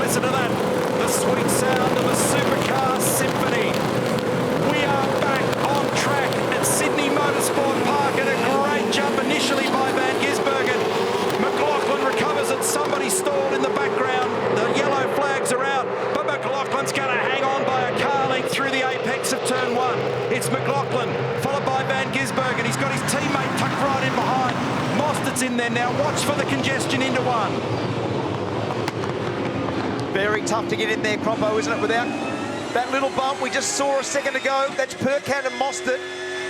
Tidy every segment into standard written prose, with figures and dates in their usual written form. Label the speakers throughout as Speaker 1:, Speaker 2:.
Speaker 1: Listen to that. The sweet sound of a supercar symphony. We are back on track at Sydney Motorsport Park, and a great jump initially by Van Gisbergen. McLaughlin recovers it. Somebody stalled in the background. The yellow flags are out, but McLaughlin's going to hang on by a car length through the apex of turn one. It's McLaughlin, followed by Van Gisbergen. He's got his teammate tucked right in behind. Mostert's in there now. Watch for the congestion into one.
Speaker 2: Very tough to get in there, Croppo, isn't it? Without that little bump we just saw a second ago. That's Percat and Mostert.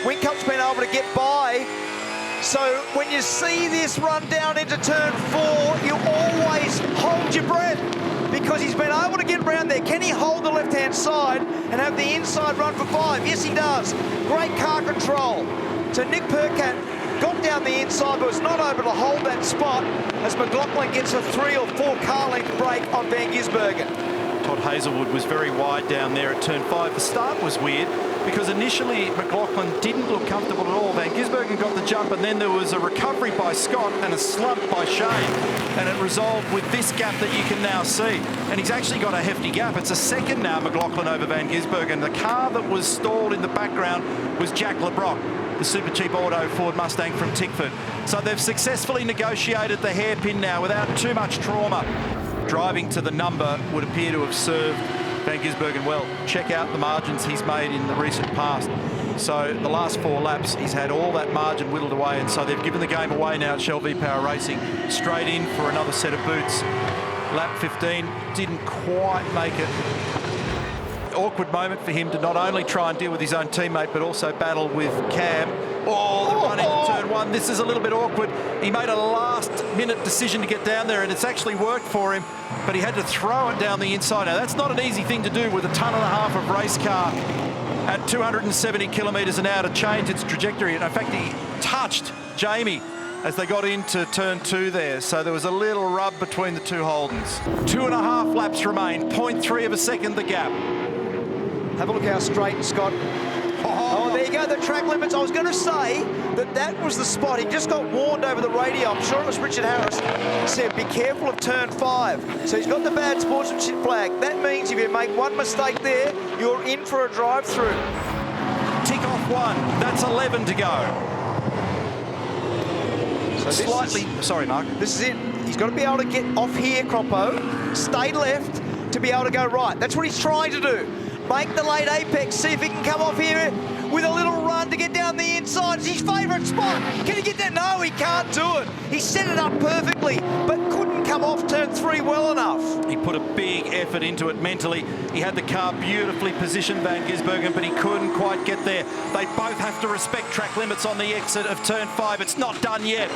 Speaker 2: Whincup's been able to get by. So when you see this run down into turn four, you always hold your breath, because he's been able to get around there. Can he hold the left-hand side and have the inside run for 5? Yes, he does. Great car control. So Nick Percat got down the inside, but was not able to hold that spot as McLaughlin gets a 3 or 4 car length break on Van Gisbergen.
Speaker 1: Todd Hazelwood was very wide down there at turn 5. The start was weird because initially McLaughlin didn't look comfortable at all. Van Gisbergen got the jump, and then there was a recovery by Scott and a slump by Shane, and it resolved with this gap that you can now see. And he's actually got a hefty gap. It's a second now, McLaughlin over Van Gisbergen. The car that was stalled in the background was Jack LeBrock, the super cheap auto Ford Mustang from Tickford. So they've successfully negotiated the hairpin now without too much trauma. Driving to the number would appear to have served Van Gisbergen well. Check out the margins he's made in the recent past. So the last 4 laps, he's had all that margin whittled away, and so they've given the game away now at Shell V-Power Racing. Straight in for another set of boots. Lap 15 didn't quite make it. Awkward moment for him to not only try and deal with his own teammate, but also battle with Cam. Oh, the run into turn 1. This is a little bit awkward. He made a last-minute decision to get down there, and it's actually worked for him, but he had to throw it down the inside. Now, that's not an easy thing to do with a tonne and a half of race car at 270 kilometres an hour to change its trajectory. And in fact, he touched Jamie as they got into turn 2 there. So there was a little rub between the two Holdens. 2.5 laps remain, 0.3 of a second the gap.
Speaker 2: Have a look how straight Scott. Oh, there you go, the track limits. I was going to say that was the spot. He just got warned over the radio. I'm sure it was Richard Harris. Said, be careful of turn 5. So he's got the bad sportsmanship flag. That means if you make one mistake there, you're in for a drive-through.
Speaker 1: Tick off 1. That's 11 to go. So slightly... Sorry, Mark.
Speaker 2: This is it. He's got to be able to get off here, Croppo. Stay left to be able to go right. That's what he's trying to do. Make the late apex, see if he can come off here with a little run to get down the inside. It's his favourite spot. Can he get that? No, he can't do it. He set it up perfectly, but couldn't come off turn 3 well enough.
Speaker 1: He put a big effort into it mentally. He had the car beautifully positioned, Van Gisbergen, but he couldn't quite get there. They both have to respect track limits on the exit of turn 5. It's not done yet.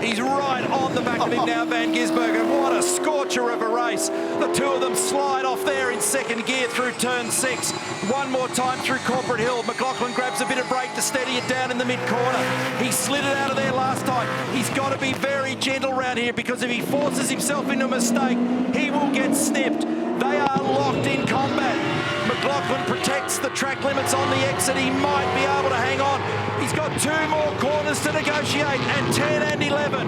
Speaker 1: He's right on the back of him now, Van Gisbergen. What a scorcher of a race. The two of them slide off there in second gear through turn 6. One more time through Corporate Hill. McLaughlin grabs a bit of brake to steady it down in the mid-corner. He slid it out of there last time. He's got to be very gentle around here, because if he forces himself into a mistake, he will get snipped. They are locked in combat. McLaughlin protects the track limits on the exit. He might be able to hang on. He's got 2 more corners to negotiate, and 10 and 11.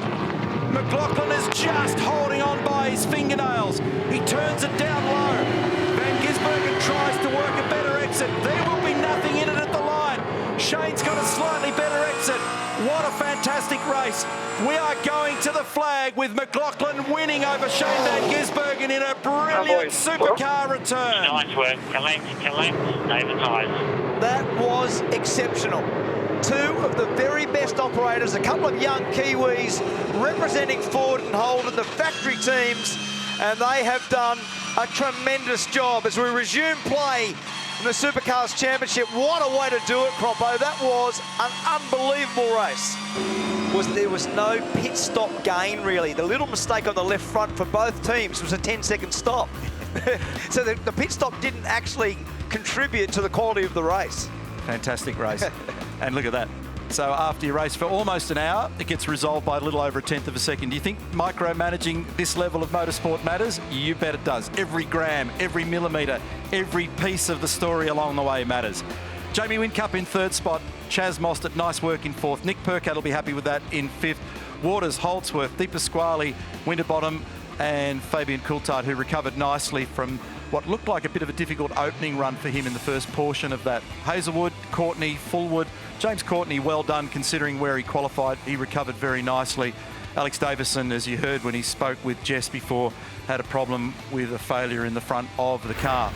Speaker 1: McLaughlin is just holding on by his fingernails. He turns it down low. Van Gisbergen tries to work a better exit. There will be nothing in it at the line. Shane's got a slightly better exit. What a fantastic race. We are going to the flag with McLaughlin winning over Shane Van Gisbergen in a brilliant supercar return.
Speaker 3: Nice work. Collect, David Hyde.
Speaker 2: That was exceptional. 2 of the very best operators, a couple of young Kiwis representing Ford and Holden, the factory teams, and they have done a tremendous job as we resume play in the Supercars Championship. What a way to do it, Croppo. That was an unbelievable race. There was no pit stop gain, really. The little mistake on the left front for both teams was a 10-second stop. So the pit stop didn't actually contribute to the quality of the race.
Speaker 1: Fantastic race. And look at that. So after you race for almost an hour, it gets resolved by a little over 1/10 of a second. Do you think micromanaging this level of motorsport matters? You bet it does. Every gram, every millimetre, every piece of the story along the way matters. Jamie Whincup's in 3rd spot. Chaz Mostert, nice work in 4th. Nick Percat will be happy with that in 5th. Waters, Holdsworth, Di Pasquale, Winterbottom, and Fabian Coulthard, who recovered nicely from what looked like a bit of a difficult opening run for him in the first portion of that. Hazelwood, Courtney, Fullwood. James Courtney, well done considering where he qualified. He recovered very nicely. Alex Davison, as you heard when he spoke with Jess before, had a problem with a failure in the front of the car.